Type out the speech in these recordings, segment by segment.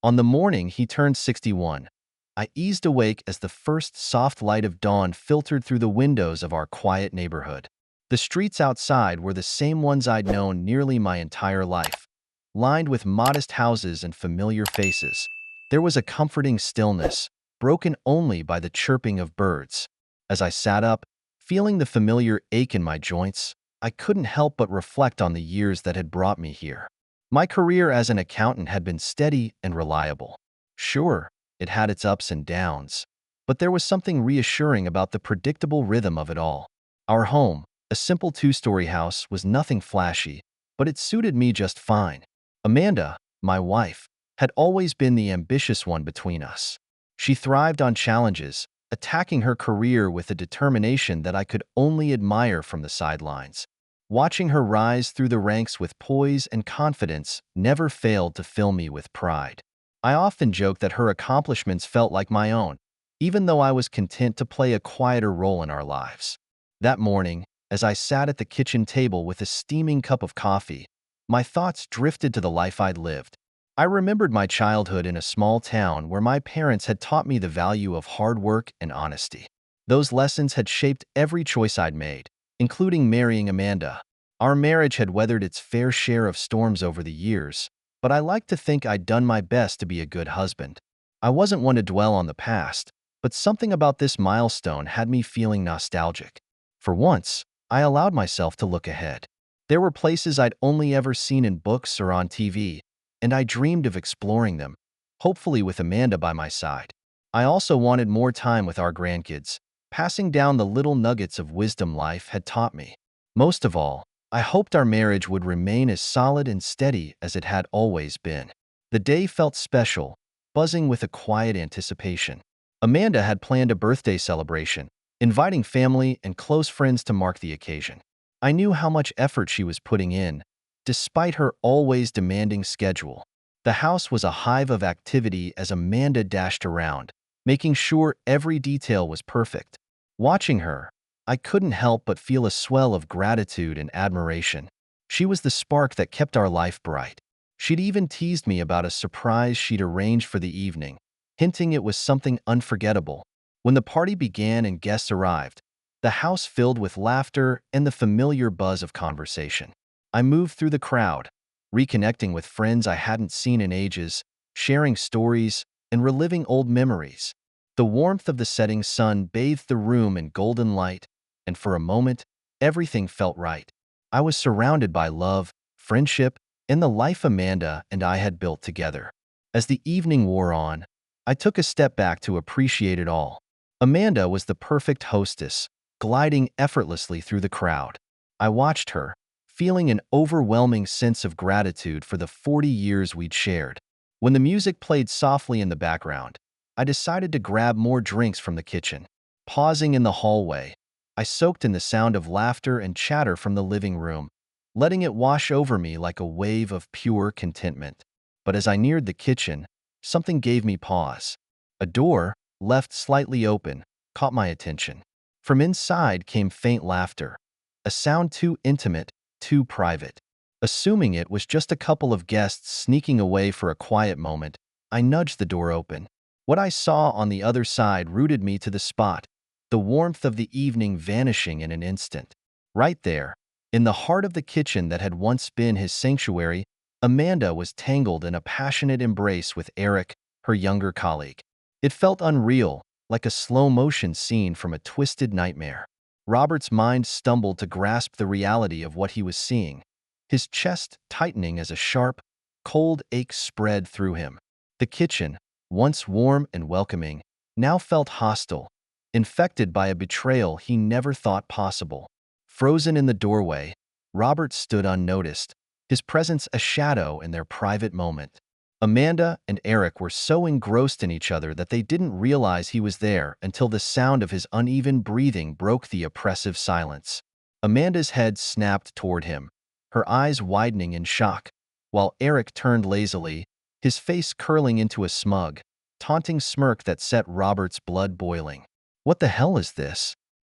On the morning he turned 61, I eased awake as the first soft light of dawn filtered through the windows of our quiet neighborhood. The streets outside were the same ones I'd known nearly my entire life, lined with modest houses and familiar faces. There was a comforting stillness, broken only by the chirping of birds. As I sat up, feeling the familiar ache in my joints, I couldn't help but reflect on the years that had brought me here. My career as an accountant had been steady and reliable. Sure, it had its ups and downs, but there was something reassuring about the predictable rhythm of it all. Our home, a simple two-story house, was nothing flashy, but it suited me just fine. Amanda, my wife, had always been the ambitious one between us. She thrived on challenges, attacking her career with a determination that I could only admire from the sidelines. Watching her rise through the ranks with poise and confidence never failed to fill me with pride. I often joked that her accomplishments felt like my own, even though I was content to play a quieter role in our lives. That morning, as I sat at the kitchen table with a steaming cup of coffee, my thoughts drifted to the life I'd lived. I remembered my childhood in a small town where my parents had taught me the value of hard work and honesty. Those lessons had shaped every choice I'd made, including marrying Amanda. Our marriage had weathered its fair share of storms over the years, but I like to think I'd done my best to be a good husband. I wasn't one to dwell on the past, but something about this milestone had me feeling nostalgic. For once, I allowed myself to look ahead. There were places I'd only ever seen in books or on TV, and I dreamed of exploring them, hopefully with Amanda by my side. I also wanted more time with our grandkids, passing down the little nuggets of wisdom life had taught me. Most of all, I hoped our marriage would remain as solid and steady as it had always been. The day felt special, buzzing with a quiet anticipation. Amanda had planned a birthday celebration, inviting family and close friends to mark the occasion. I knew how much effort she was putting in, despite her always demanding schedule. The house was a hive of activity as Amanda dashed around, making sure every detail was perfect. Watching her, I couldn't help but feel a swell of gratitude and admiration. She was the spark that kept our life bright. She'd even teased me about a surprise she'd arranged for the evening, hinting it was something unforgettable. When the party began and guests arrived, the house filled with laughter and the familiar buzz of conversation. I moved through the crowd, reconnecting with friends I hadn't seen in ages, sharing stories, and reliving old memories. The warmth of the setting sun bathed the room in golden light, and for a moment, everything felt right. I was surrounded by love, friendship, and the life Amanda and I had built together. As the evening wore on, I took a step back to appreciate it all. Amanda was the perfect hostess, gliding effortlessly through the crowd. I watched her, feeling an overwhelming sense of gratitude for the 40 years we'd shared. When the music played softly in the background, I decided to grab more drinks from the kitchen. Pausing in the hallway, I soaked in the sound of laughter and chatter from the living room, letting it wash over me like a wave of pure contentment. But as I neared the kitchen, something gave me pause. A door, left slightly open, caught my attention. From inside came faint laughter, a sound too intimate, too private. Assuming it was just a couple of guests sneaking away for a quiet moment, I nudged the door open. What I saw on the other side rooted me to the spot, the warmth of the evening vanishing in an instant. Right there, in the heart of the kitchen that had once been his sanctuary, Amanda was tangled in a passionate embrace with Eric, her younger colleague. It felt unreal, like a slow-motion scene from a twisted nightmare. Robert's mind stumbled to grasp the reality of what he was seeing, his chest tightening as a sharp, cold ache spread through him. The kitchen, once warm and welcoming, now felt hostile, infected by a betrayal he never thought possible. Frozen in the doorway, Robert stood unnoticed, his presence a shadow in their private moment. Amanda and Eric were so engrossed in each other that they didn't realize he was there until the sound of his uneven breathing broke the oppressive silence. Amanda's head snapped toward him, her eyes widening in shock, while Eric turned lazily, his face curling into a smug, taunting smirk that set Robert's blood boiling. "What the hell is this?"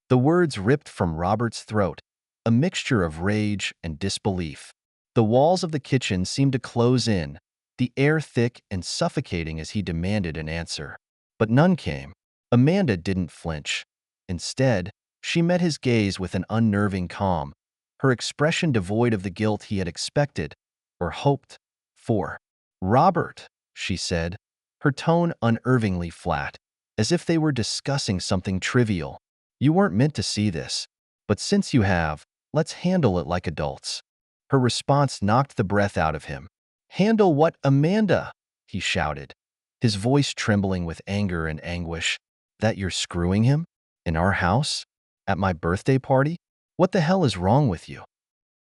The words ripped from Robert's throat, a mixture of rage and disbelief. The walls of the kitchen seemed to close in, the air thick and suffocating as he demanded an answer. But none came. Amanda didn't flinch. Instead, she met his gaze with an unnerving calm, her expression devoid of the guilt he had expected or hoped for. "Robert," she said, her tone unnervingly flat, as if they were discussing something trivial. "You weren't meant to see this, but since you have, let's handle it like adults." Her response knocked the breath out of him. "Handle what, Amanda?" he shouted, his voice trembling with anger and anguish. "That you're screwing him? In our house? At my birthday party? What the hell is wrong with you?"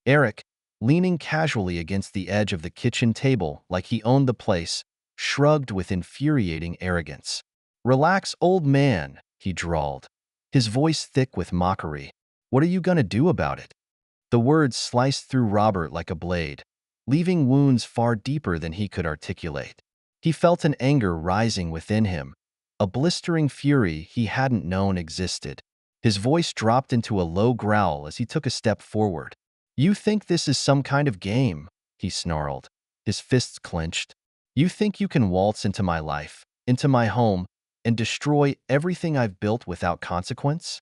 Eric, leaning casually against the edge of the kitchen table like he owned the place, shrugged with infuriating arrogance. "Relax, old man," he drawled, his voice thick with mockery. "What are you gonna do about it?" The words sliced through Robert like a blade, leaving wounds far deeper than he could articulate. He felt an anger rising within him, a blistering fury he hadn't known existed. His voice dropped into a low growl as he took a step forward. "You think this is some kind of game?" he snarled, his fists clenched. "You think you can waltz into my life, into my home, and destroy everything I've built without consequence?"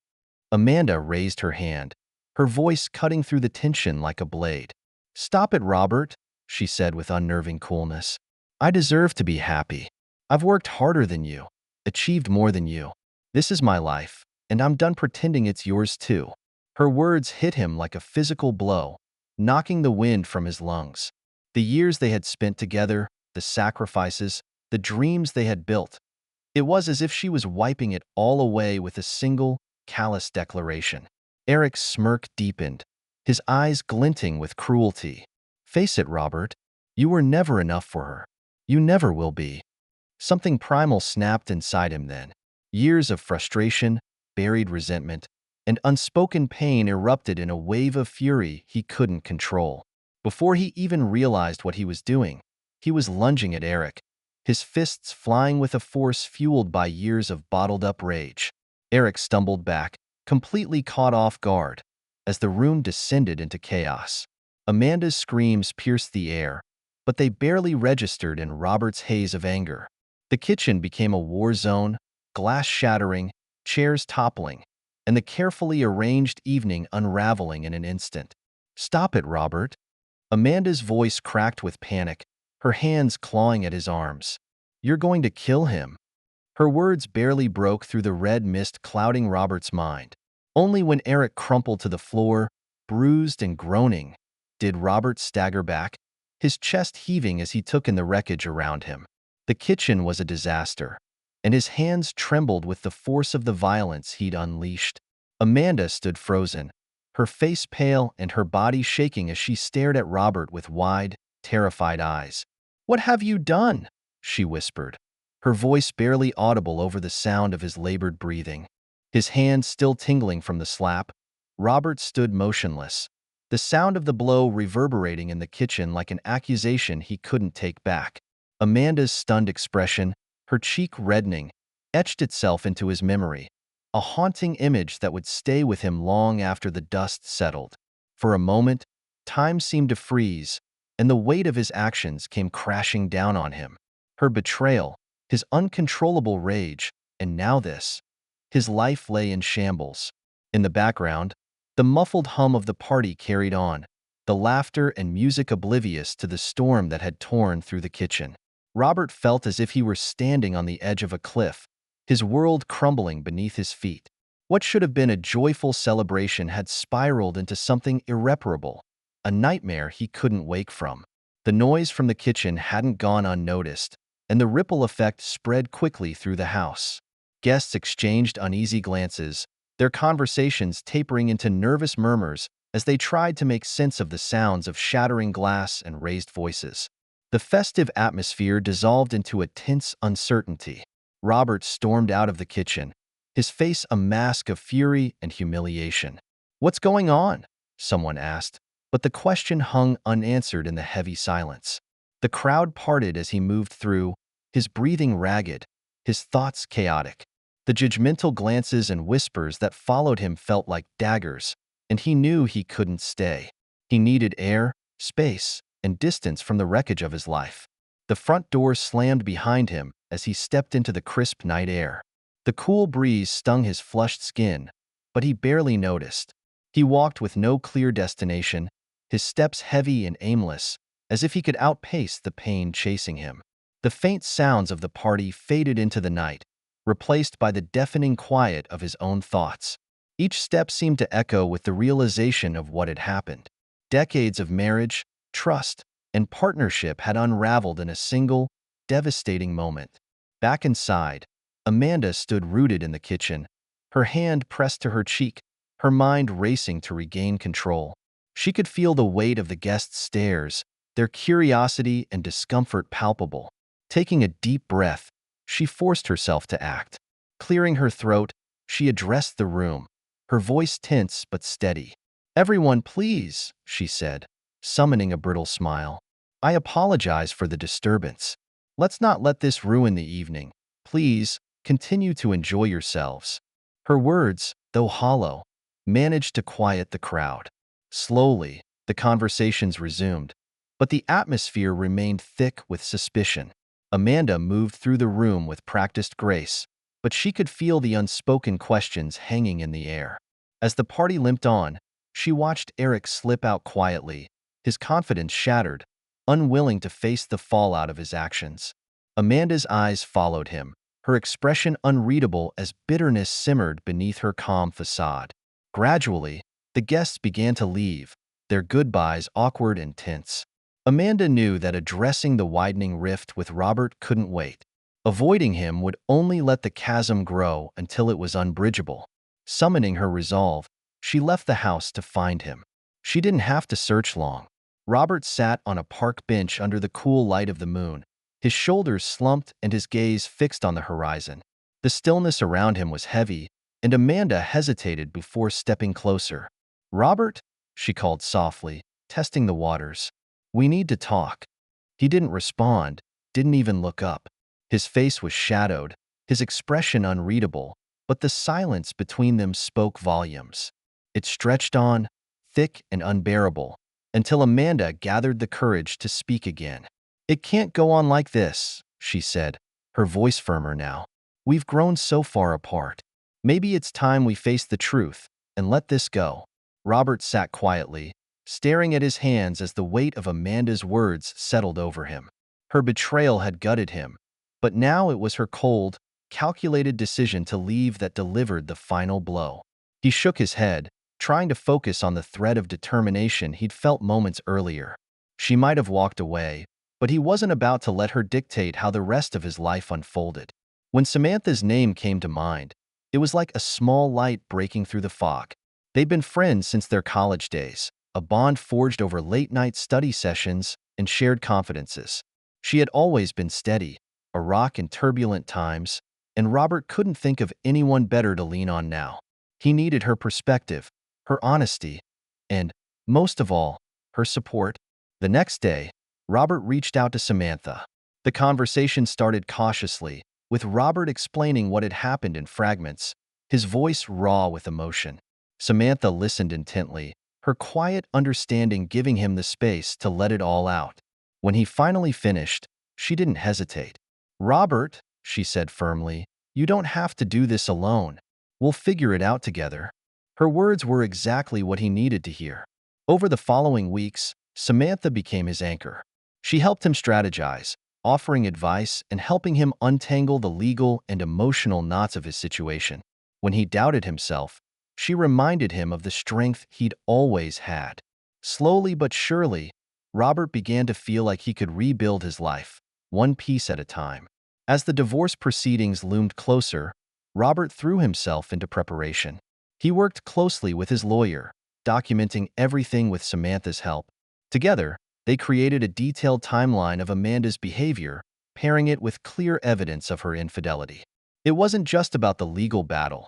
Amanda raised her hand, her voice cutting through the tension like a blade. "Stop it, Robert," she said with unnerving coolness. "I deserve to be happy. I've worked harder than you, achieved more than you. This is my life, and I'm done pretending it's yours too." Her words hit him like a physical blow, knocking the wind from his lungs. The years they had spent together, the sacrifices, the dreams they had built. It was as if she was wiping it all away with a single, callous declaration. Eric's smirk deepened, his eyes glinting with cruelty. "Face it, Robert. You were never enough for her. You never will be." Something primal snapped inside him then. Years of frustration, buried resentment, and unspoken pain erupted in a wave of fury he couldn't control. Before he even realized what he was doing, he was lunging at Eric, his fists flying with a force fueled by years of bottled-up rage. Eric stumbled back, completely caught off guard, as the room descended into chaos. Amanda's screams pierced the air, but they barely registered in Robert's haze of anger. The kitchen became a war zone, glass shattering, chairs toppling, and the carefully arranged evening unraveling in an instant. "Stop it, Robert." Amanda's voice cracked with panic, her hands clawing at his arms. "You're going to kill him." Her words barely broke through the red mist clouding Robert's mind. Only when Eric crumpled to the floor, bruised and groaning, did Robert stagger back, his chest heaving as he took in the wreckage around him. The kitchen was a disaster, and his hands trembled with the force of the violence he'd unleashed. Amanda stood frozen, her face pale and her body shaking as she stared at Robert with wide, terrified eyes. "What have you done?" she whispered, her voice barely audible over the sound of his labored breathing. His hands still tingling from the slap, Robert stood motionless, the sound of the blow reverberating in the kitchen like an accusation he couldn't take back. Amanda's stunned expression, her cheek reddening, etched itself into his memory, a haunting image that would stay with him long after the dust settled. For a moment, time seemed to freeze, and the weight of his actions came crashing down on him. Her betrayal, his uncontrollable rage, and now this. His life lay in shambles. In the background, the muffled hum of the party carried on, the laughter and music oblivious to the storm that had torn through the kitchen. Robert felt as if he were standing on the edge of a cliff, his world crumbling beneath his feet. What should have been a joyful celebration had spiraled into something irreparable, a nightmare he couldn't wake from. The noise from the kitchen hadn't gone unnoticed, and the ripple effect spread quickly through the house. Guests exchanged uneasy glances, their conversations tapering into nervous murmurs as they tried to make sense of the sounds of shattering glass and raised voices. The festive atmosphere dissolved into a tense uncertainty. Robert stormed out of the kitchen, his face a mask of fury and humiliation. "What's going on?" someone asked, but the question hung unanswered in the heavy silence. The crowd parted as he moved through, his breathing ragged, his thoughts chaotic. The judgmental glances and whispers that followed him felt like daggers, and he knew he couldn't stay. He needed air, space, and distance from the wreckage of his life. The front door slammed behind him as he stepped into the crisp night air. The cool breeze stung his flushed skin, but he barely noticed. He walked with no clear destination, his steps heavy and aimless, as if he could outpace the pain chasing him. The faint sounds of the party faded into the night, replaced by the deafening quiet of his own thoughts. Each step seemed to echo with the realization of what had happened. Decades of marriage, trust, and partnership had unraveled in a single, devastating moment. Back inside, Amanda stood rooted in the kitchen, her hand pressed to her cheek, her mind racing to regain control. She could feel the weight of the guests' stares, their curiosity and discomfort palpable. Taking a deep breath, she forced herself to act. Clearing her throat, she addressed the room, her voice tense but steady. "Everyone, please," she said, summoning a brittle smile. "I apologize for the disturbance. Let's not let this ruin the evening. Please, continue to enjoy yourselves." Her words, though hollow, managed to quiet the crowd. Slowly, the conversations resumed, but the atmosphere remained thick with suspicion. Amanda moved through the room with practiced grace, but she could feel the unspoken questions hanging in the air. As the party limped on, she watched Eric slip out quietly, his confidence shattered, unwilling to face the fallout of his actions. Amanda's eyes followed him, her expression unreadable as bitterness simmered beneath her calm facade. Gradually, the guests began to leave, their goodbyes awkward and tense. Amanda knew that addressing the widening rift with Robert couldn't wait. Avoiding him would only let the chasm grow until it was unbridgeable. Summoning her resolve, she left the house to find him. She didn't have to search long. Robert sat on a park bench under the cool light of the moon, his shoulders slumped and his gaze fixed on the horizon. The stillness around him was heavy, and Amanda hesitated before stepping closer. "Robert," she called softly, testing the waters. "We need to talk." He didn't respond, didn't even look up. His face was shadowed, his expression unreadable, but the silence between them spoke volumes. It stretched on, thick and unbearable, until Amanda gathered the courage to speak again. "It can't go on like this," she said, her voice firmer now. "We've grown so far apart. Maybe it's time we face the truth and let this go." Robert sat quietly, staring at his hands as the weight of Amanda's words settled over him. Her betrayal had gutted him, but now it was her cold, calculated decision to leave that delivered the final blow. He shook his head, trying to focus on the thread of determination he'd felt moments earlier. She might have walked away, but he wasn't about to let her dictate how the rest of his life unfolded. When Samantha's name came to mind, it was like a small light breaking through the fog. They'd been friends since their college days, a bond forged over late-night study sessions and shared confidences. She had always been steady, a rock in turbulent times, and Robert couldn't think of anyone better to lean on now. He needed her perspective, her honesty, and, most of all, her support. The next day, Robert reached out to Samantha. The conversation started cautiously, with Robert explaining what had happened in fragments, his voice raw with emotion. Samantha listened intently, her quiet understanding giving him the space to let it all out. When he finally finished, she didn't hesitate. "Robert," she said firmly, "you don't have to do this alone. We'll figure it out together." Her words were exactly what he needed to hear. Over the following weeks, Samantha became his anchor. She helped him strategize, offering advice and helping him untangle the legal and emotional knots of his situation. When he doubted himself, she reminded him of the strength he'd always had. Slowly but surely, Robert began to feel like he could rebuild his life, one piece at a time. As the divorce proceedings loomed closer, Robert threw himself into preparation. He worked closely with his lawyer, documenting everything with Samantha's help. Together, they created a detailed timeline of Amanda's behavior, pairing it with clear evidence of her infidelity. It wasn't just about the legal battle.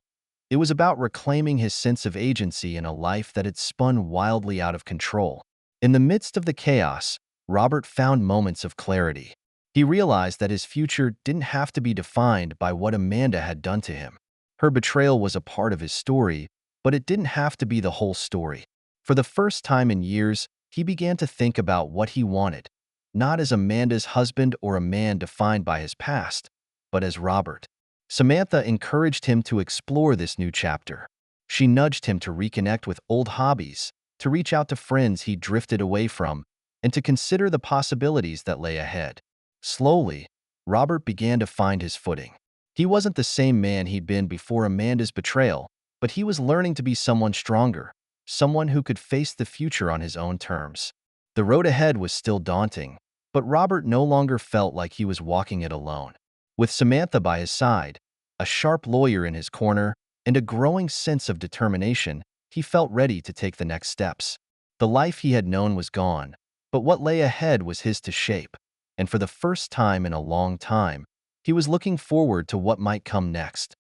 It was about reclaiming his sense of agency in a life that had spun wildly out of control. In the midst of the chaos, Robert found moments of clarity. He realized that his future didn't have to be defined by what Amanda had done to him. Her betrayal was a part of his story, but it didn't have to be the whole story. For the first time in years, he began to think about what he wanted, not as Amanda's husband or a man defined by his past, but as Robert. Samantha encouraged him to explore this new chapter. She nudged him to reconnect with old hobbies, to reach out to friends he drifted away from, and to consider the possibilities that lay ahead. Slowly, Robert began to find his footing. He wasn't the same man he'd been before Amanda's betrayal, but he was learning to be someone stronger, someone who could face the future on his own terms. The road ahead was still daunting, but Robert no longer felt like he was walking it alone. With Samantha by his side, a sharp lawyer in his corner, and a growing sense of determination, he felt ready to take the next steps. The life he had known was gone, but what lay ahead was his to shape, and for the first time in a long time, he was looking forward to what might come next.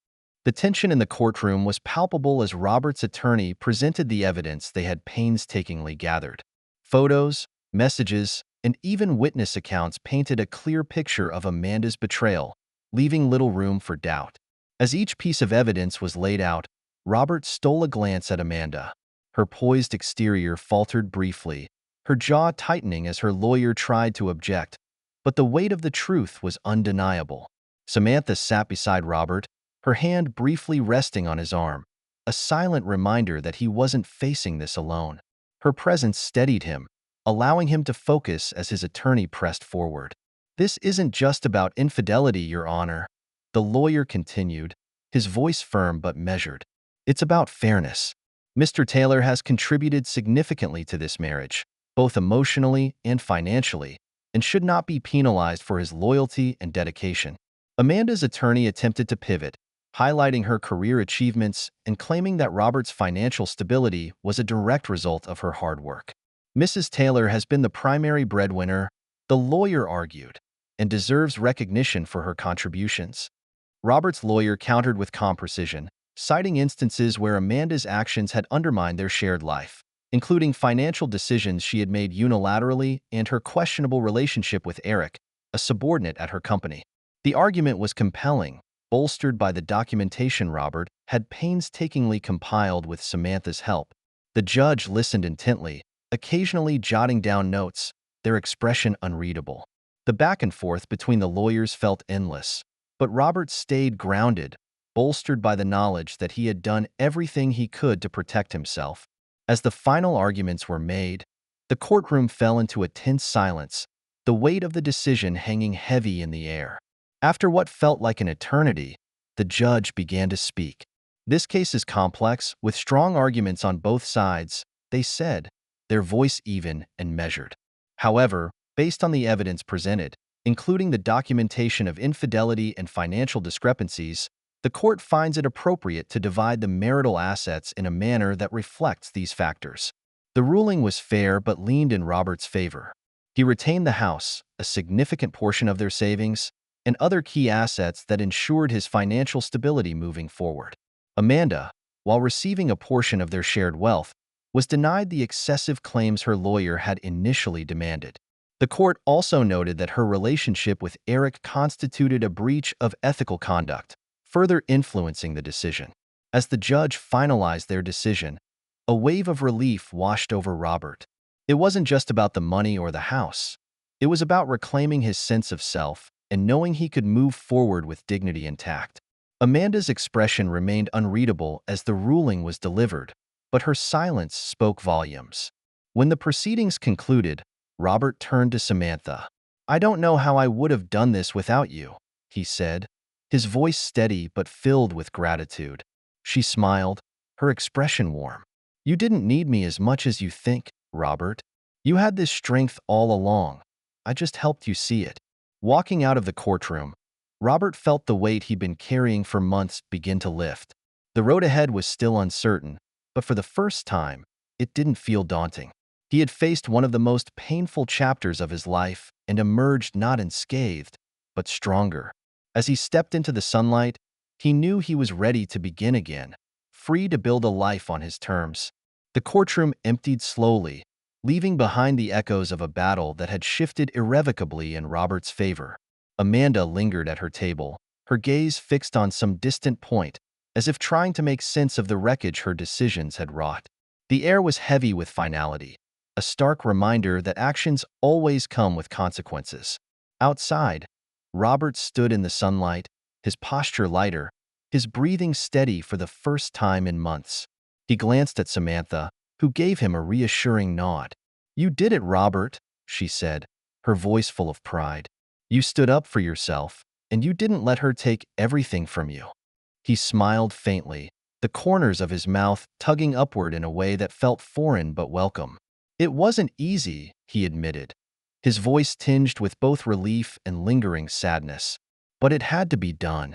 The tension in the courtroom was palpable as Robert's attorney presented the evidence they had painstakingly gathered. Photos, messages, and even witness accounts painted a clear picture of Amanda's betrayal, leaving little room for doubt. As each piece of evidence was laid out, Robert stole a glance at Amanda. Her poised exterior faltered briefly, her jaw tightening as her lawyer tried to object, but the weight of the truth was undeniable. Samantha sat beside Robert, her hand briefly resting on his arm, a silent reminder that he wasn't facing this alone. Her presence steadied him, allowing him to focus as his attorney pressed forward. "This isn't just about infidelity, Your Honor," the lawyer continued, his voice firm but measured. "It's about fairness. Mr. Taylor has contributed significantly to this marriage, both emotionally and financially, and should not be penalized for his loyalty and dedication." Amanda's attorney attempted to pivot, highlighting her career achievements and claiming that Robert's financial stability was a direct result of her hard work. "Mrs. Taylor has been the primary breadwinner," the lawyer argued, "and deserves recognition for her contributions." Robert's lawyer countered with calm precision, citing instances where Amanda's actions had undermined their shared life, including financial decisions she had made unilaterally and her questionable relationship with Eric, a subordinate at her company. The argument was compelling, bolstered by the documentation Robert had painstakingly compiled with Samantha's help. The judge listened intently, occasionally jotting down notes, their expression unreadable. The back and forth between the lawyers felt endless, but Robert stayed grounded, bolstered by the knowledge that he had done everything he could to protect himself. As the final arguments were made, the courtroom fell into a tense silence, the weight of the decision hanging heavy in the air. After what felt like an eternity, the judge began to speak. "This case is complex, with strong arguments on both sides," they said, their voice even and measured. "However, based on the evidence presented, including the documentation of infidelity and financial discrepancies, the court finds it appropriate to divide the marital assets in a manner that reflects these factors." The ruling was fair but leaned in Robert's favor. He retained the house, a significant portion of their savings, and other key assets that ensured his financial stability moving forward. Amanda, while receiving a portion of their shared wealth, was denied the excessive claims her lawyer had initially demanded. The court also noted that her relationship with Eric constituted a breach of ethical conduct, further influencing the decision. As the judge finalized their decision, a wave of relief washed over Robert. It wasn't just about the money or the house. It was about reclaiming his sense of self and knowing he could move forward with dignity intact. Amanda's expression remained unreadable as the ruling was delivered, but her silence spoke volumes. When the proceedings concluded, Robert turned to Samantha. "I don't know how I would have done this without you," he said, his voice steady but filled with gratitude. She smiled, her expression warm. "You didn't need me as much as you think, Robert. You had this strength all along. I just helped you see it." Walking out of the courtroom, Robert felt the weight he'd been carrying for months begin to lift. The road ahead was still uncertain, but for the first time, it didn't feel daunting. He had faced one of the most painful chapters of his life and emerged not unscathed, but stronger. As he stepped into the sunlight, he knew he was ready to begin again, free to build a life on his terms. The courtroom emptied slowly, leaving behind the echoes of a battle that had shifted irrevocably in Robert's favor. Amanda lingered at her table, her gaze fixed on some distant point, as if trying to make sense of the wreckage her decisions had wrought. The air was heavy with finality, a stark reminder that actions always come with consequences. Outside, Robert stood in the sunlight, his posture lighter, his breathing steady for the first time in months. He glanced at Samantha, who gave him a reassuring nod. "You did it, Robert," she said, her voice full of pride. "You stood up for yourself, and you didn't let her take everything from you." He smiled faintly, the corners of his mouth tugging upward in a way that felt foreign but welcome. "It wasn't easy," he admitted, his voice tinged with both relief and lingering sadness. "But it had to be done."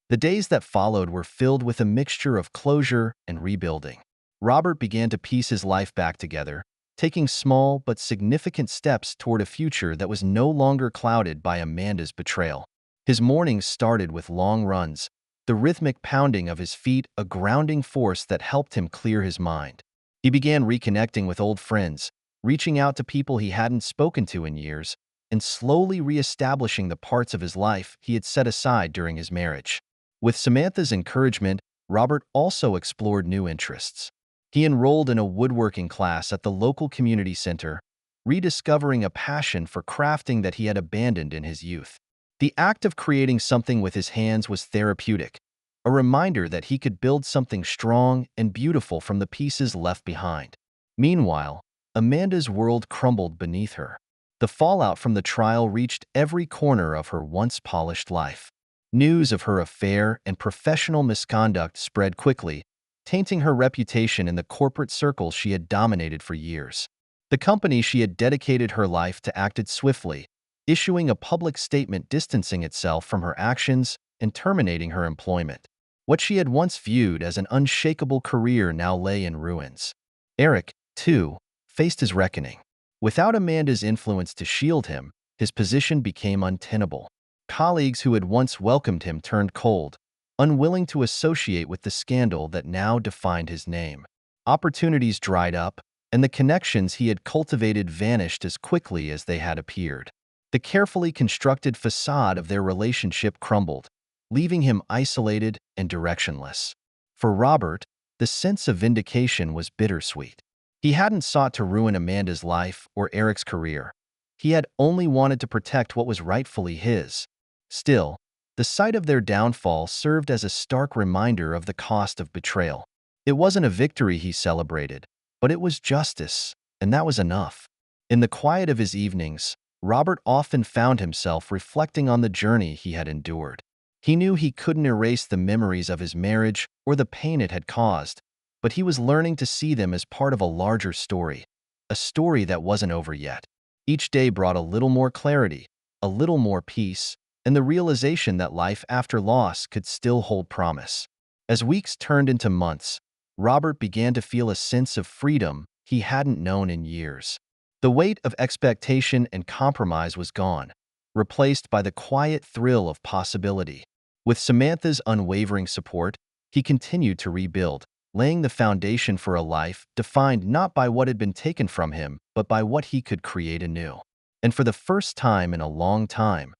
The days that followed were filled with a mixture of closure and rebuilding. Robert began to piece his life back together, taking small but significant steps toward a future that was no longer clouded by Amanda's betrayal. His mornings started with long runs, the rhythmic pounding of his feet a grounding force that helped him clear his mind. He began reconnecting with old friends, reaching out to people he hadn't spoken to in years, and slowly reestablishing the parts of his life he had set aside during his marriage. With Samantha's encouragement, Robert also explored new interests. He enrolled in a woodworking class at the local community center, rediscovering a passion for crafting that he had abandoned in his youth. The act of creating something with his hands was therapeutic, a reminder that he could build something strong and beautiful from the pieces left behind. Meanwhile, Amanda's world crumbled beneath her. The fallout from the trial reached every corner of her once polished life. News of her affair and professional misconduct spread quickly, tainting her reputation in the corporate circles she had dominated for years. The company she had dedicated her life to acted swiftly, issuing a public statement distancing itself from her actions and terminating her employment. What she had once viewed as an unshakable career now lay in ruins. Eric, too, faced his reckoning. Without Amanda's influence to shield him, his position became untenable. Colleagues who had once welcomed him turned cold, unwilling to associate with the scandal that now defined his name. Opportunities dried up, and the connections he had cultivated vanished as quickly as they had appeared. The carefully constructed facade of their relationship crumbled, leaving him isolated and directionless. For Robert, the sense of vindication was bittersweet. He hadn't sought to ruin Amanda's life or Eric's career. He had only wanted to protect what was rightfully his. Still, the sight of their downfall served as a stark reminder of the cost of betrayal. It wasn't a victory he celebrated, but it was justice, and that was enough. In the quiet of his evenings, Robert often found himself reflecting on the journey he had endured. He knew he couldn't erase the memories of his marriage or the pain it had caused, but he was learning to see them as part of a larger story, a story that wasn't over yet. Each day brought a little more clarity, a little more peace, and the realization that life after loss could still hold promise. As weeks turned into months, Robert began to feel a sense of freedom he hadn't known in years. The weight of expectation and compromise was gone, replaced by the quiet thrill of possibility. With Samantha's unwavering support, he continued to rebuild, laying the foundation for a life defined not by what had been taken from him, but by what he could create anew. And for the first time in a long time,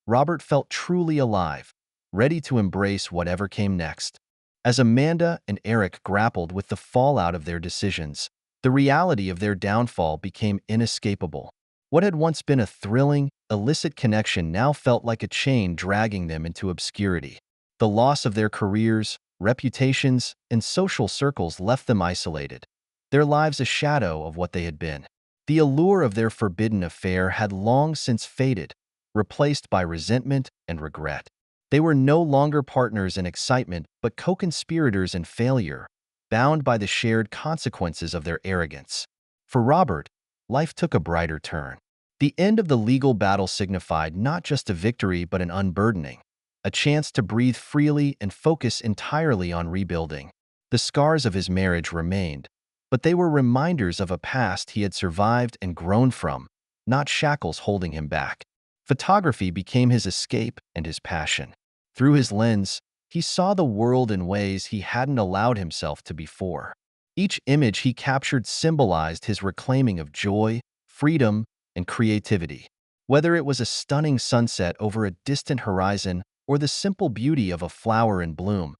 Robert felt truly alive, ready to embrace whatever came next. As Amanda and Eric grappled with the fallout of their decisions, the reality of their downfall became inescapable. What had once been a thrilling, illicit connection now felt like a chain dragging them into obscurity. The loss of their careers, reputations, and social circles left them isolated, their lives a shadow of what they had been. The allure of their forbidden affair had long since faded, replaced by resentment and regret. They were no longer partners in excitement, but co-conspirators in failure, bound by the shared consequences of their arrogance. For Robert, life took a brighter turn. The end of the legal battle signified not just a victory but an unburdening, a chance to breathe freely and focus entirely on rebuilding. The scars of his marriage remained, but they were reminders of a past he had survived and grown from, not shackles holding him back. Photography became his escape and his passion. Through his lens, he saw the world in ways he hadn't allowed himself to before. Each image he captured symbolized his reclaiming of joy, freedom, and creativity. Whether it was a stunning sunset over a distant horizon or the simple beauty of a flower in bloom,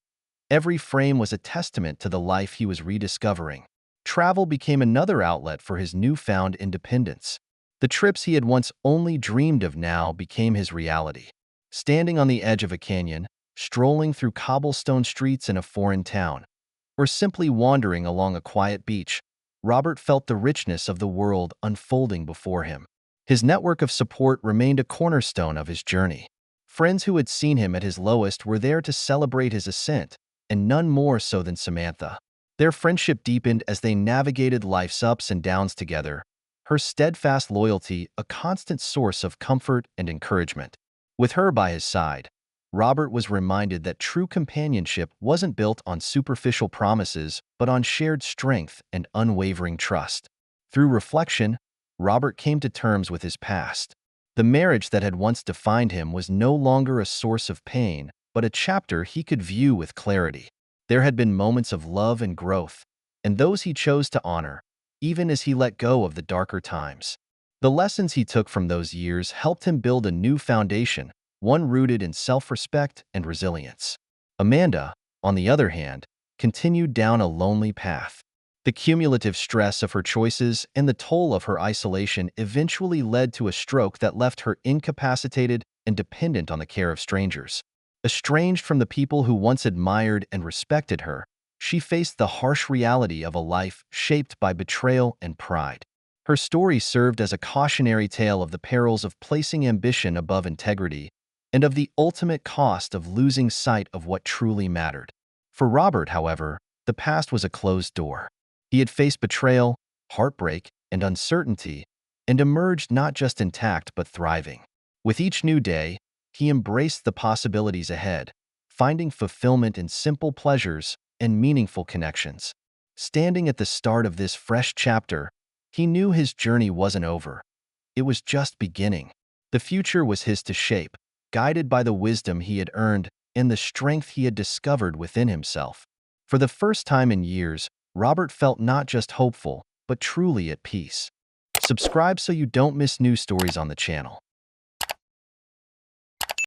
every frame was a testament to the life he was rediscovering. Travel became another outlet for his newfound independence. The trips he had once only dreamed of now became his reality. Standing on the edge of a canyon, strolling through cobblestone streets in a foreign town, or simply wandering along a quiet beach, Robert felt the richness of the world unfolding before him. His network of support remained a cornerstone of his journey. Friends who had seen him at his lowest were there to celebrate his ascent, and none more so than Samantha. Their friendship deepened as they navigated life's ups and downs together, her steadfast loyalty a constant source of comfort and encouragement. With her by his side, Robert was reminded that true companionship wasn't built on superficial promises but on shared strength and unwavering trust. Through reflection, Robert came to terms with his past. The marriage that had once defined him was no longer a source of pain, but a chapter he could view with clarity. There had been moments of love and growth, and those he chose to honor, even as he let go of the darker times. The lessons he took from those years helped him build a new foundation, one rooted in self-respect and resilience. Amanda, on the other hand, continued down a lonely path. The cumulative stress of her choices and the toll of her isolation eventually led to a stroke that left her incapacitated and dependent on the care of strangers. Estranged from the people who once admired and respected her, she faced the harsh reality of a life shaped by betrayal and pride. Her story served as a cautionary tale of the perils of placing ambition above integrity and of the ultimate cost of losing sight of what truly mattered. For Robert, however, the past was a closed door. He had faced betrayal, heartbreak, and uncertainty, and emerged not just intact but thriving. With each new day, he embraced the possibilities ahead, finding fulfillment in simple pleasures and meaningful connections. Standing at the start of this fresh chapter, he knew his journey wasn't over. It was just beginning. The future was his to shape, guided by the wisdom he had earned and the strength he had discovered within himself. For the first time in years, Robert felt not just hopeful, but truly at peace. Subscribe so you don't miss new stories on the channel.